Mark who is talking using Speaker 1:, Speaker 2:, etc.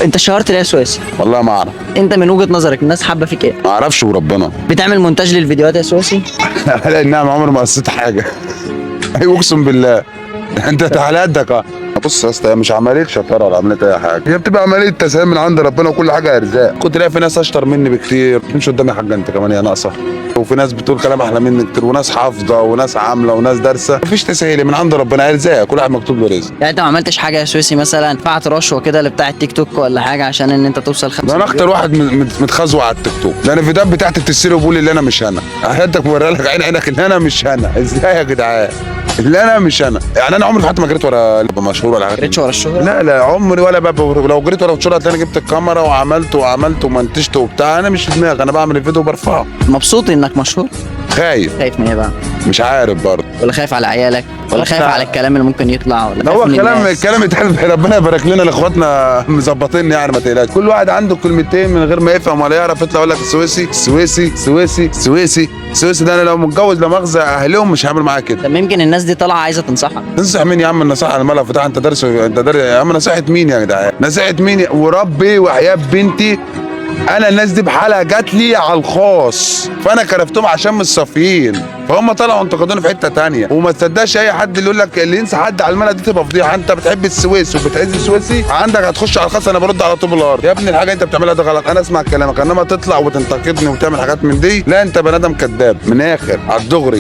Speaker 1: انت اشتهرت ليه يا سويسي؟
Speaker 2: والله ما اعرف.
Speaker 1: انت من وجهة نظرك الناس حابه فيك ايه؟
Speaker 2: ما اعرفش وربنا.
Speaker 1: بتعمل مونتاج للفيديوهات يا سويسي؟
Speaker 2: لا انها عمري ما قصيت حاجه. ايوه اقسم بالله. انت على قدك اه. بص يا اسطى، هي مش عمليه شطاره ولا عمليه اي حاجه، هي بتبقى عمليه تسهيل من عند ربنا، وكل حاجه ارزاق. كنت لاقي في ناس اشطر مني بكتير، مش قدامي يا حاجه انت كمان يا ناقصه. وفي ناس بتقول كلام احلى مني كتير، وناس حافظه وناس عامله وناس دارسه. مفيش تسهيل من عند ربنا، ارزاق، كل واحد مكتوب له رزق.
Speaker 1: يعني انت ما عملتش حاجه يا سويسي مثلا دفعت رشوه كده اللي بتاع التيك توك ولا حاجه عشان ان انت توصل 5
Speaker 2: ده انا اكتر واحد متخزوع على التيك توك، ده انا الفيديوهات بتاعتي بتسرق وبقول اللي انا مش انا. حياتك موريها لك عين عينك اللي انا مش انا. ازاي يا جدعان؟ اللي انا مش انا. يعني انا عمري في حياتي ما جريت ورا مشهور ولا حاجه.
Speaker 1: جريتش ورا الشهره؟
Speaker 2: لا عمري ولا لو جريت ورا الشهره هتلاقيني جبت الكاميرا وعملت ومنتجت وبتاع. انا مش في دماغي، انا بعمل الفيديو وبرفعه.
Speaker 1: مبسوط انك مشهور؟
Speaker 2: خايف.
Speaker 1: خايف من ايه بقى؟
Speaker 2: مش عارف برضه.
Speaker 1: ولا خايف على عيالك ولا خايف على الكلام اللي ممكن يطلع ولا
Speaker 2: ده هو الكلام يتقال. ربنا يبارك لنا لاخواتنا مظبطين، يعني ما تقلقش. كل واحد عنده كلمتين من غير ما يفهم ولا يعرف يطلع يقول لك السويسي السويسي السويسي السويسي السويسي. ده انا لو متجوز لا مؤاخذه اهلهم مش هعمل معاه كده.
Speaker 1: طب يمكن الناس دي طالعه عايزه تنصحك.
Speaker 2: تنصح مين يا عم؟ النصيحه على الملأ فتح. انت دارس يا عم. نصيحه مين يا جدعان؟ نصيحه مين؟ وربي وحياه بنتي انا الناس دي بحالها جات لي على الخاص، فانا كرفتهم عشان مش صافيين، فهم طلعوا انتقدوني في حته تانية. وما تصدقش اي حد اللي يقول لك اللي ينسى حد على الملأ دي تبقى فضيحه. انت بتحب السويس وبتعز السويسي عندك هتخش على الخاص، انا برد على طوب الارض. يا ابني الحاجه انت بتعملها ده غلط، انا اسمع كلامك، انما تطلع وتنتقدني وتعمل حاجات من دي لا، انت بني ادم كذاب من اخر على الدغري.